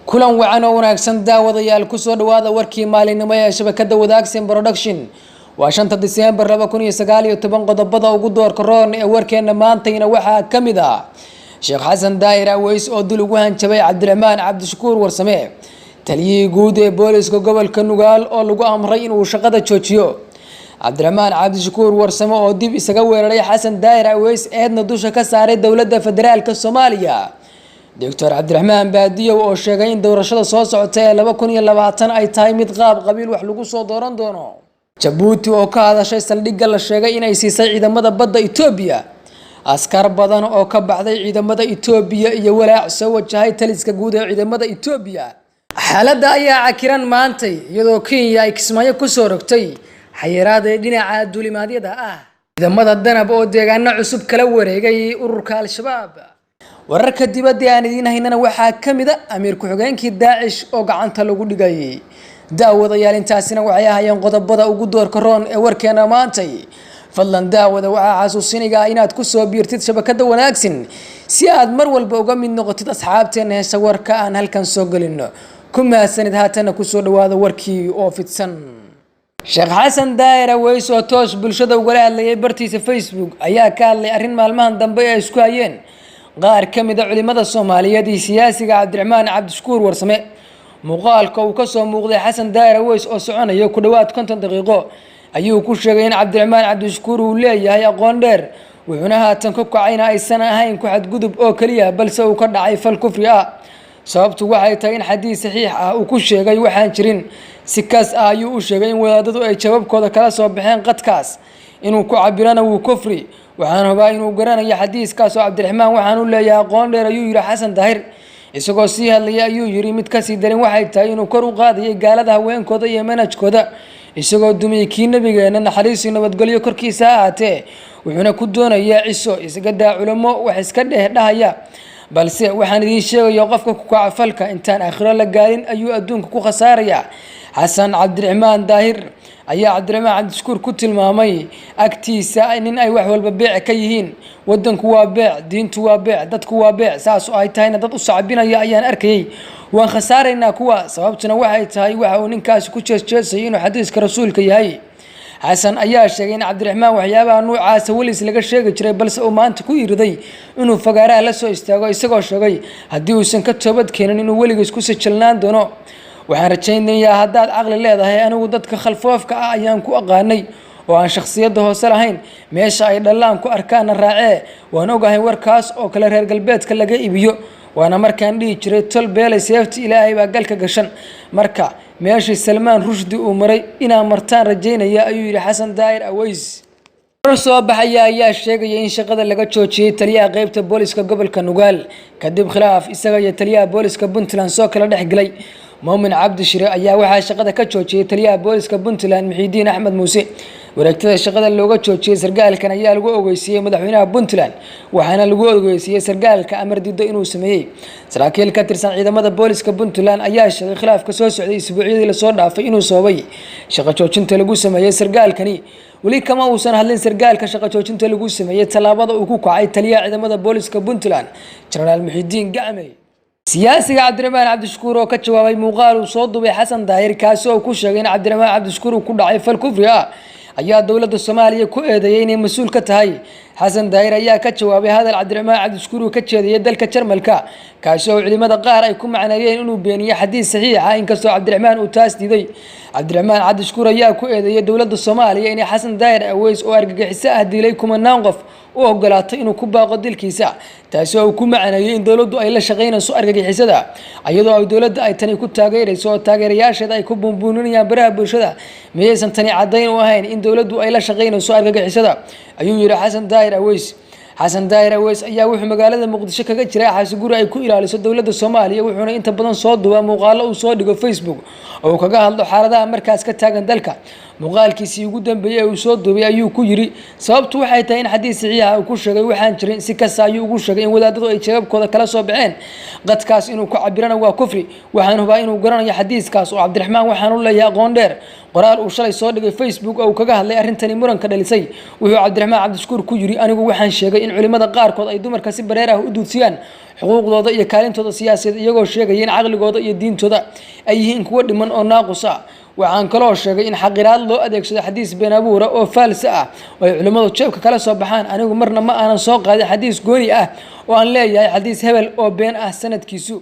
kulan wacan oo wanaagsan daawadayaal ku soo dhawaada warkii maalinimo ee shabakada wadaagsan production waa 5 December 2019 qodobada ugu doorka roon ee warkeena maantayna waxa kamid ah Sheekh Xasan Daahir Aweys oo dul ugu hanjabay Cabdiraxmaan Cabdishakuur Warsame taliyay guud ee booliska gobolka Nugaal oo lagu amray inuu shaqada joojiyo Cabdiraxmaan Cabdishakuur Warsame oo dib isaga weeraray Xasan Daahir Aweys eedna dusha ka saaray dawladda federaalka Soomaaliya Dr. Cabdiraxmaan Baadiyo oo sheegay in doorashada soo socotay 2020 ay tahay mid qaab qabiil wax lagu soo dooran doono Jabuuti oo ka hadashay saldhigga la sheegay inay siisay ciidamada badda Itoobiya askar badan oo ka baxday ciidamada Itoobiya iyo walaac soo wajahay taliska guud ee ciidamada Itoobiya xaaladda ayaa cakiran maantay iyadoo Kenya ay Kismaayo ku soo rogtay xayiraad dhinaca duulimaadyada ah ciidamada danab oo deegaano cusub kala wareegay ururka Al-Shabaab wararka dibadda aan idin haynana waxa kamid ah Amiir ku-xigeenkii Daacish oo gacanta lagu dhigay daawadayaal intaasina waxay ahaayeen qodobada ugu doorka roon ee warkeena maantay fadlan daawada waxa xasuusinayaa inaad ku soo biirtid shabakada wanaagsan si aad mar walba uga mid noqotid asxaabteena heesa warka aan halkan soo galino kuma sanad haatana ku soo dhawaada warkii oo fidsan Sheekh Xasan Daahir Aweys oo toos bulshada uga hadlayay bartiisa Facebook ayaa ka hadlay arrin maalmahan dambe ay isku hayeen qaar kamid ah culimada Soomaaliyeed iyo siyaasiga Cabdiraxmaan Cabdishakuur Warsame muuqaalka uu ka soo muuqday Xasan Daahir Aweys oo soconaya ku dhawaad 50 daqiiqo ayuu ku sheegay in Cabdiraxmaan Cabdishakuur uu leeyahay aqoon dheer wuxuuna haatan ku kacayna aysan ahayn ku xadgudub oo kaliya balse uu ka dhacay fal kufri ah sababtu waxay tahay in xadiis saxiix ah uu ku sheegay waxaan jirin si kaas ah ayuu u sheegay in wadaadadu ay jawaabkooda kala soo baxeen qadkaas inuu ku cabirana uu kufri waxaan hubaa inuu garanayo xadiiskaas oo Cabdiraxmaan waxaan u leeyahay aqoon dheer ayuu yiri Xasan Daahir isagoo sii hadlaya ayuu yiri mid ka sii darin waxay tahay inuu kor u qaadayo gaalada haweenkooda iyo manhajkooda isagoo dumiyay kii nabigeena naxariis iyo nabadgelyo korkiisa ahaatee wuxuuna ku doonayaa ciso isaga daa culimo wax iska dhahaya balse waxaan idin sheegayaa qofka ku kaca falka intaan aakhiro la gaarin ayuu adduunka ku khasaaraya Xasan Cabdiraxmaan Daahir ayaa Cabdiraxmaan Cabdishakuur ku tilmaamay agtiisa in ay wax walba beec ka yihiin wadanku waa beec diintu waa beec dadku waa beec saas oo ay tahay dad u sacbinaya ayaan arkay waan khasaaraynaa kuwa sababtuna waxay tahay waxa uu ninkaas ku jeesjeesay inuu xadiiska rasuulka yahay Xasan ayaa sheegay in Cabdiraxmaan waxyaabaha noocaas waliis laga sheegi jiray balse uu maanta ku iriday inuu fagaaraha la soo istaago isagoo sheegay haddii uusan ka toobad keenin inuu weligiis ku sajilnaan doono waxaan rajaynayaa haddaad aqli leedahay anigu dadka khalfoofka ah ayaan ku aqaanay oo aan shakhsiyada hoose lahayn meesha ay dhalaan ku arkaan raacee waan ogahay warkaas oo kale reer galbeedka laga iibiyo waana markaan dhigi jiray tol beelay seefti ilaahay baa galka gashan marka meeshii Salmaan Rushdi uu maray inaan martaan rajaynaya ayuu yiri Xasan Daahir Aweys soo baxaya ayaa sheegay in shaqada laga joojiyay taliyaha qaybta booliska gobolka Nugaal kadib khilaaf isaga iyo taliyaha booliska Puntland soo kala dhaxgalay Muumin Cabdi Shire ayaa waxa shaqada ka joojiyay taliyaha booliska Puntland Muxiidiin Axmed Muuse wareegtada shaqada looga joojiyay sargaalkan ayaa lagu ogeysiyay madaxweynaha Puntland waxaana lagu ogeysiyay sargaalka amar diido inuu sameeyay saraakiil ka tirsan ciidamada booliska Puntland ayaa sheegay khilaafka soo socday isbuucyadii la soo dhaafay inuu sababay shaqo joojinta lagu sameeyay sargaalkani wali kama uusan hadlin sargaalka shaqo joojinta lagu sameeyay talaabada uu ku kacay taliyaha ciidamada booliska Puntland General Muxiidiin Gacmay siyaasiga Cabdiraxmaan Cabdishakuur oo ka jawaabay muuqaal uu soo duubay Xasan Daahir kaas oo ku sheegay in Cabdiraxmaan Cabdishakuur ku dhacay fal kufri ah ayaa dawladda Soomaaliya ku eedeeyay inay mas'uul ka tahay Xasan Daahir ayaa ka jawaabay hadal Cabdiraxmaan Cabdishakuur ka jeediyay dalka Jarmalka kaas oo culimada qaar ay ku macneeyeen inuu beeniyo xadiis saxiix ah inkastoo Cabdiraxmaan uu taas diiday Cabdiraxmaan Cabdishakuur ayaa ku eedeeyay dawladda Soomaaliya inay Xasan Daahir Aweys oo argagixiso ah dilay kumanaan qof oo ogolaatay inuu ku baaqo dilkiisa taas oo ku macneeyay in dawladdu ay la shaqeynayso argagixisada iyadoo ay dawladda ay tani ku taageerayso taageerayaasheeda ay ku bumbuuninayaan baraha bulshada miyaysan tani cadeyn u ahayn in dawladdu ay la shaqeynayso argagixisada ayuu yiri Xasan Daahir Aweys Xasan Daahir Aweys ayaa wuxuu magaalada Muqdisho kaga jiray xaasi guri ay ku ilaaliso dawladda Soomaaliya wuxuuna inta badan soo duubaa muuqaalo uu soo dhigo Facebook oo kaga hadlo xaaladaha markaas ka taagan dalka muuqaalkiisii ugu dambeeyay uu soo duubay ayuu ku yiri sababtu waxay tahay in xadiis saxiix ah uu ku sheegay waxaan jirin si kasta ayuu ugu sheegay in wadaadadu ay jawaabkooda kala soo baxeen qadkaas inuu ku cabirana waa kufri waxaan hubaa inuu garanayo xadiiskaas oo Cabdiraxmaan waxaan u leeyahay aqoon dheer qoraal uu shalay soo dhigay Facebook oo kaga hadlay arintani muranka dhalisay wuxuu Cabdiraxmaan Cabdishakuur ku yiri anigu waxaan sheegay in culimada qaarkood ay dumarka si bareer ah u duudsiyaan xuquuqdooda iyo kaalintooda siyaasadeed iyagoo sheegay in aqligooda iyo diintooda ay yihiin kuwa dhiman oo naaqus ah waxaan kaloo sheegay in xaqiraad loo adeegsado xadiis been abuur oo faalsi ah oo ay culimadu jeebka kala soo baxaan anigu marna ma aanan soo qaadin xadiis gooni ah oo aan leeyahay xadiis hebel oo been ah sanadkiisu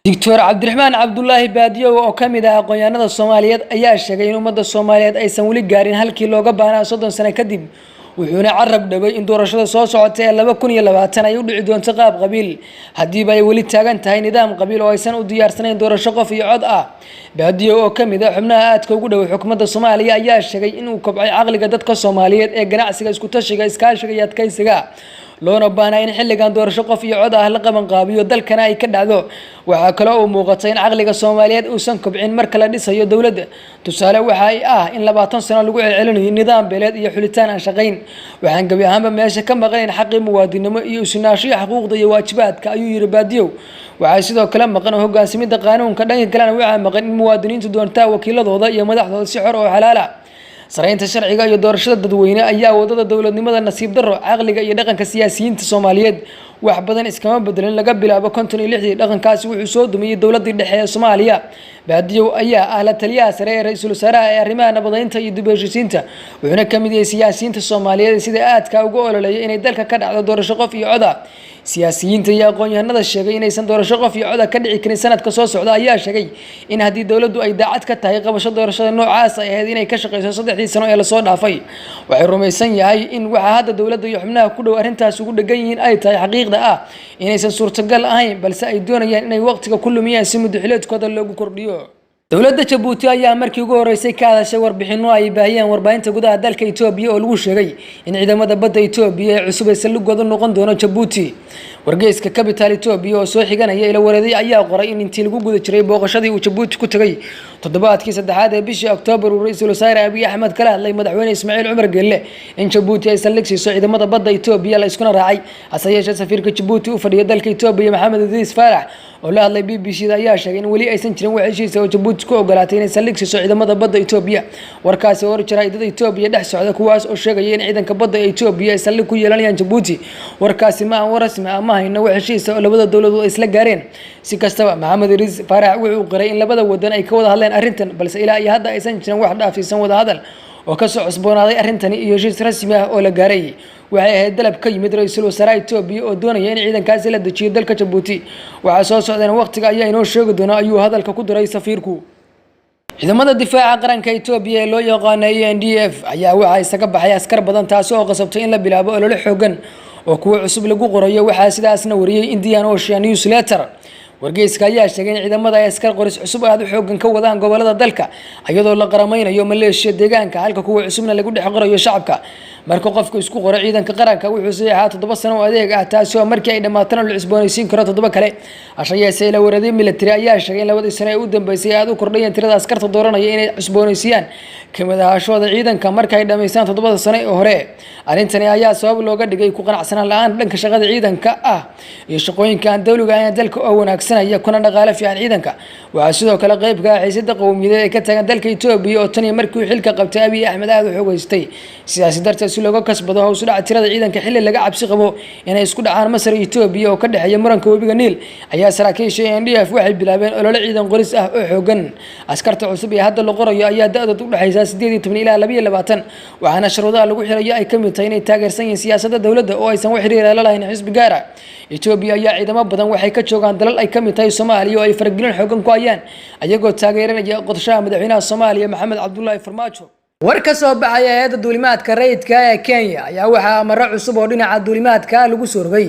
Dr. Cabdiraxmaan Cabdullaahi Baadiyo oo kamid ah aqoonyahanada Soomaaliyeed ayaa sheegay in ummadda Soomaaliyeed aysan wali gaarin halkii looga baahnaa 30 sano kadib wuxuuna carab dhabay in doorashada soo socota ee 2020 ay u dhici doonto qaab qabiil hadiiba ay wali taagan tahay nidaam qabiil oo aysan u diyaarsanayn doorasho qof iyo cod ah Baadiyo oo kamid ah xubnaha aadka ugu dhow xukuumadda Soomaaliya ayaa sheegay in uu kobcay aqliga dadka Soomaaliyeed ee ganacsiga isku tashiga iskaashiga iyo adkaysiga loona baahnaa in xilligan doorasho qof iyo cod ah la qaban qaabiyo dalkana ay ka dhacdo waxa kale oo muuqata in aqliga Soomaaliyeed uusan kobcin marka la dhisayo dawladda tusaale waxa ay ah in 20 sano lagu celcelinayo nidaam beeleed iyo xulitaan aan shaqayn waxaan gabi ahaanba meesha ka maqan xaqii muwaadinimo iyo usnaashiga xuquuqda iyo waajibaadka ayuu yiri Baadiyo waxa sidoo kale maqan hoggaansimida qaanuunka dhanka kalena waxa maqan in muwaadiniintu doontaan wakiiladooda iyo madaxdooda si xor oo xalaal ah saraynta sharciga iyo doorashada dadweyne ayaa wadada dawladnimada nasiib darro aqliga iyo dhaqanka siyaasiyiinta Soomaaliyeed wax badan iskama bedelin laga bilaabo 56 dhaqankaasi wuxuu soo dumiyay dawladda dhexe ee Soomaaliya Baadiyo ayaa ah la taliyaha sare ee ra'iisul wasaaraha ee arrimaha nabadeynta iyo dib u heshiisiinta wuxuuna kamid yahay siyaasiyiinta Soomaaliyeed sida aadka ugu ololeeyay inay dalka ka dhacdo doorasho qof iyo cod ah siyaasiyiinta iyo aqoonyahanada sheegay inaysan doorasho qof iyo cod ka dhici karin sanadka soo socda ayaa sheegay in haddii dawladdu ay daacad ka tahay qabasho doorashada noocaas ay ahayd inay ka shaqeyso 3 sano ee la soo dhaafay waxay rumaysan yahay in waxa hadda dawladda iyo xubnaha ku dhow arintaas ugu dhagan yihiin ay tahay xaqiiqda ah inaysan suurtagal ahayn balse ay doonayaan inay waqtiga ku lumiyaan si muddaxileedkooda loogu kordhiyo dawladda Djibouti ayaa markii ugu horeysay ka hadashay warbixino ay baahiyeen warbaahinta gudaha dalka Itoobiya oo lagu sheegay in ciidamada badda Itoobiya ee cusub ay salugooda noqon doono Djibouti wargeyska Capital Itoobiya oo soo xiganaya ila wareeday ayaa qoray in intii lagu guda jiray booqashadii uu Djibouti ku tagay toddobaadkii 3aad ee bishii Oktoobar uu ra'iisul wasaare Abiy Ahmed kala hadlay madaxweyne Ismaaciil Cumar Geelle in Djibouti ay salligsiiso ciidamada badda Itoobiya la iskuna raacay hase yeeshee safiirka Djibouti u fadhiya dalka Itoobiya Maxamed Idriis Faarax oo la hadlay BBC ayaa sheegay in wali aysan jirin wax heshiis oo Djibouti ku ogolaatay inay salligsiiso ciidamada badda Itoobiya warkaasi oo jaraa'idada Itoobiya dhex socda kuwaas oo sheegay in ciidanka badda ee Itoobiya ay sallig ku yeelanayaan Djibouti warkaasi ma aan rasmi ah ma hayno wax heshiis oo labada dawladood ay isla gaareen si kastaba Maxamed Idriis Faarax wuxuu qiray in labada wadan ay ka wada hadleen arintan balse ilaa iyo hadda aysan jirin wax dhaafsiisan wada hadal oo ka soo cusboonaaday arintani iyo heshiis rasmi ah oo la gaaray waxay ahayd dalab ka yimid ra'iisul wasaaraha Itoobiya oo doonaya in ciidankaasi la dejiyo dalka Djibouti waxa soo socdana waqtiga ayaa inoo sheegi doona ayuu hadalka ku diray safiirku ciidamada difaaca qaranka Itoobiya ee loo yaqaan NDF ayaa waxa isaga baxay askar badan taas oo qasabtay in la bilaabo olole xooggan oo kuwa cusub lagu qorayo waxa sidaasna wariyay Indian Ocean Newsletter wargeyska ayaa sheegay in ciidamada ay askar qoris cusub aad u xooggan ka wadaan gobolada dalka iyadoo la qarameynayo maleeshiya deegaanka halka kuwa cusubna lagu dhex qorayo shacabka marka qofku isku qoro ciidanka qaranka wuxuu saxaa 7 sano oo adeeg ah taas oo markii ay dhamaatana la cusboonaysiin karo 7 kale ashayay la wareeday military ayaa sheegay in 2 sano ee u dambeysay aad u kordhayeen tirada askarta dooranaya inay cusboonaysiiyaan kamid ahashooda ciidanka marka ay dhameystaan 7 sano ee hore arintani ayaa sabab looga dhigay ku qanacsanaan la'aan dhanka shaqada ciidanka ah iyo shaqooyinka aan dawliga ah dalka oo wanaagsanaya kuna dhaqaale fiican ciidanka waxa sidoo kale qayb ka ah xiisada qowmiyadeed ee ka tagan dalka Itoobiya oo tan markii uu xilka qabtay Abiy Ahmed aad u xoogaystay siyaasi darteed si looga kasbado hoos u dhaca tirada ciidanka xilli laga cabsi qabo inay isku dhacaan Masar iyo Itoobiya oo ka dhaxeeya muranka webiga Niil ayaa saraakiisha NDF waxay bilaabeen olole ciidan qoris ah oo xooggan askarta cusub ee hadda la qorayo ayaa da'doodu u dhaxaysa 18 ilaa 22 waxaana shuruudaha lagu xirayo ay kamid tahay inay taageersan yihiin siyaasadda dawladda oo aysan wax xiriir la lahayn xisbi gaar ah Itoobiya ayaa ciidamo badan waxay ka joogaan dalal ay kamid tahay Soomaaliya oo ay faragelin xooggan ku hayaan ayagoo taageeranaya qorshaha madaxweynaha Soomaaliya Maxamed Cabdullaahi Farmaajo war ka soo baxay hay'adda duulimaadka rayidka ee Kenya ayaa waxaa amar cusub oo dhinaca duulimaadka lagu soo rogay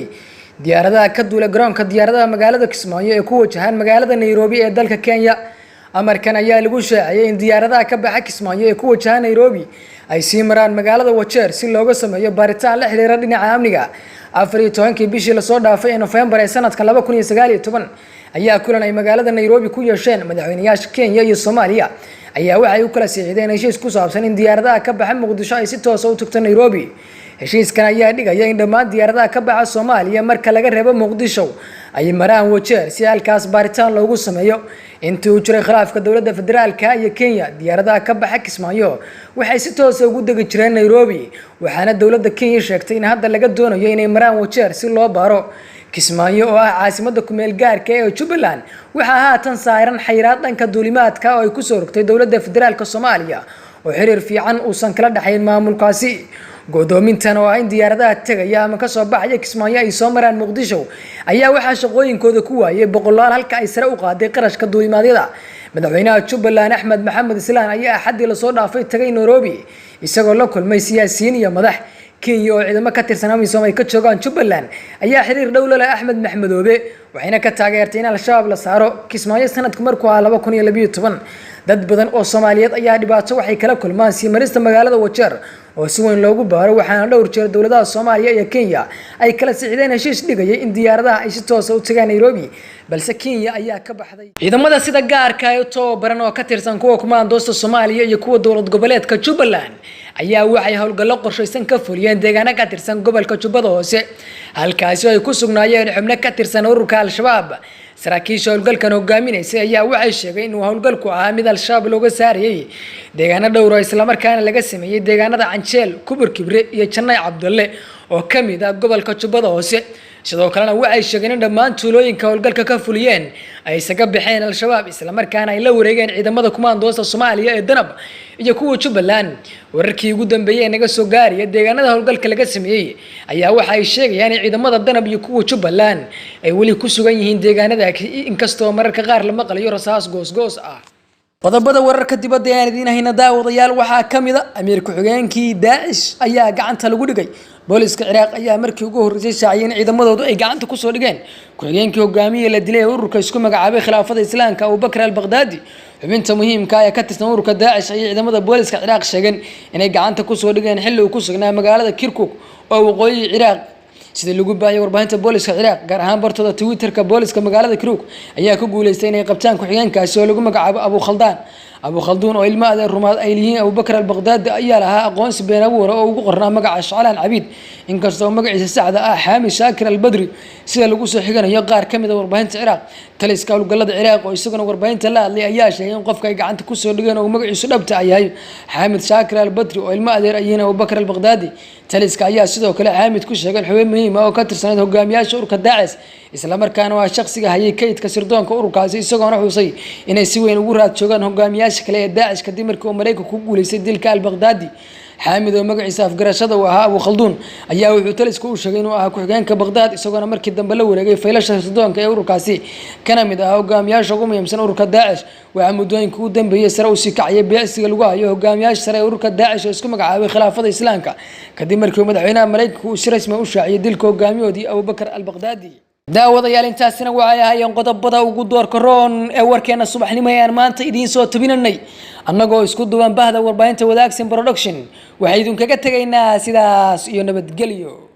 diyaaradaha ka duula garoonka diyaaradaha magaalada Kismaayo ee ku wajahan magaalada Nairobi ee dalka Kenya amarkan ayaa lagu shaaciyay in diyaaradaha ka baxa Kismaayo ee ku wajahan Nairobi ay sii maraan magaalada Wajeer si looga sameeyo baaritaan la xiriira dhinaca amniga. 14 bishii la soo dhaafay ee November ee sanadka 2019 ayaa kulan ay magaalada Nairobi ku yeesheen madaxweynayaasha Kenya iyo Soomaaliya ayaa waxay u kala siixdeen heshiis ku saabsan in diyaaradaha ka baxa Muqdisho ay si toos ah u tagto Nairobi. heshiiskan ayaa dhigaya in dhammaan diyaaradaha ka baxa Soomaaliya marka laga reebo Muqdisho ay maraan Wajeer si halkaas baaritaan loogu sameeyo. intii uu jiray khilaafka dowladda federaalka iyo Kenya, diyaaradaha ka baxa Kismaayo waxay si toos ah ugu degi jireen Nairobi, waxaana dowladda Kenya sheegtay in hadda laga doonayo inay maraan Wajeer si loo baaro. Kismaayo oo ah caasimadda ku meel gaarka ee Jubaland waxaa haatan saaran xayiraad dhanka duulimaadka oo ay ku soo rogtay dowladda federaalka Soomaaliya oo xiriir fiican uusan kala dhaxayn maamulkaasi. Godoomintan oo ah in diyaaradaha tagaya ama ka soo baxaya Kismaayo ay soo maraan Muqdisho ayaa waxaa shaqooyinkooda ku waayay boqolaal halka ay sare u qaaday qarashka duulimaadyada. Madaxweynaha Jubaland Axmed Maxamed Islaan ayaa axadii la soo dhaafay tagay Nairobi isagoo la kulmay siyaasiyiin iyo madax. Kenya oo ciidamo ka tirsan amisom ay ka joogaan Jubaland ayaa xiriir dhow la leh Axmed Maxmedoobe waxayna ka taageertay in al-shabaab la saaro Kismaayo sanadku markuu ahaa 2012. dad badan oo Soomaaliyeed ayaa dhibaato waxay kala kulmaan sii marista magaalada Wajeer oo si weyn loogu baaro, waxaana dhowr jeer dowladaha Soomaaliya iyo Kenya ay kala siixdeen heshiis dhigaya in diyaaradaha ay si toos ah u tagaan Nairobi, balse Kenya ayaa ka baxday. ciidamada sida gaarka ah oo tababaran oo ka tirsan kuwa kumaandoosta Soomaaliya iyo kuwa dowlad goboleedka Jubaland ayaa waxay howlgallo qorshaysan ka fuliyeen deegaano ka tirsan gobolka Jubbada Hoose, halkaas oo ay ku sugnaayeen xubno ka tirsan ururka al-shabaab. saraakiisha howlgalkan hogaaminaysay ayaa waxay sheegeen in howlgalku ahaa mid al-shabaab looga saarayay deegaano dhowr ah, isla markaana laga sameeyay deegaanada Canjeel, Kubur Kibre iyo Janay Cabdulle oo ka mid ah gobolka Jubbada Hoose. sidoo kalena waxay sheegeen in dhammaan tuulooyinka howlgalka ka fuliyeen ay isaga baxeen al-shabaab, isla markaana ay la wareegeen ciidamada kumaandoosta Soomaaliya ee Danab iyo kuwa Jubaland. wararkii ugu dambeeyay naga soo gaaraya deegaanada howlgalka laga sameeyay ayaa waxa ay sheegayaan in ciidamada Danab iyo kuwa Jubaland ay wali ku sugan yihiin deegaanada, inkastoo mararka qaar la maqlayo rasaas goos ah. qodobada wararka dibadda ee aan idiin hayna daawadayaal waxaa ka mid ah Amiir ku-xigeenkii Daesh ayaa gacanta lagu dhigay. booliska Ciraaq ayaa markii ugu horeysay shaaciyay in ciidamadoodu ay gacanta ku soo dhigeen ku-xigeenkii hogaamiye la dilay ururka isku magacaabay khilaafada Islaamka Abu Bakr al-Baghdadi. xubinta muhiimka ah ee ka tirsan ururka Daesh ayay ciidamada booliska Ciraaq sheegeen inay gacanta ku soo dhigeen xilli uu ku sugnaa magaalada Kirkuk oo waqooyi Ciraaq. sida lagu baahiyay warbaahinta booliska Ciraaq gaar ahaan bartooda Twitterka, booliska magaalada Kirkuk ayaa ku guuleystay inay qabtaan ku-xigeenkaasi oo lagu magacaabo Abu Khalduun oo ilmo adeer rumaad ay leeyihiin Abu Bakr al-Baghdadi ayaa lahaa aqoonsi been abuur oo ugu qornaa magaca Shaclaan Cabiid, inkastoo magaciisa saxda ah Xaami Shaakir al-Badri sida lagu soo xiganayo qaar ka mid ah warbaahinta Ciraaq. taliska howlgallada Ciraaq oo isaguna warbaahinta la hadlay ayaa sheegay in qofka ay gacanta ku soo dhigeen oo magaciisu dhabta ah yahay Xaamid Shaakir al-Badri oo ilmo adeer ayeen Abu Bakr al-Baghdadi. taliska ayaa sidoo kale Xaamid ku sheegay xubin muhiim ah oo ka tirsan hogaamiyaasha ururka Daesh, isla markaana waa shakhsiga hayay kaydka sirdoonka ururkaasi, isagoona xusay inay si weyn ugu raad joogaan hogaamiyaasha kale ee Daesh kadib markii uu Mareykanku ku guuleystay dilka al-Baghdadi. Xaamid oo magaciisa afgarashada u ahaa Abu Khalduun ayaa wuxuu taliska u sheegay inuu ahaa ku-xigeenka Baghdad, isagoona markii dambe la wareegay faylasha sirdoonka ee ururkaasi, kana mid ah hogaamiyaasha ugu muhiimsan ururka Daesh. waxaa muddooyinka u dambeeyay sare u sii kacaya beecsiga lagu hayo hogaamiyaasha sare ee ururka Daesh oo isku magacaabay khilaafada Islaamka kadib markii madaxweynaha Mareykanku uu si rasmi ah u shaaciyay dilka hogaamiyahoodii Abu Bakr al-Baghdadi. daawadayaal intaasina waxay ahaayeen qodobada ugu doorka roon ee warkeena subaxnimo ee aan maanta idiin soo tabinanay annagoo isku duwan bahda warbaahinta Wadaagsan Production. waxay idin kaga tagaynaa sidaas iyo nabadgelyo.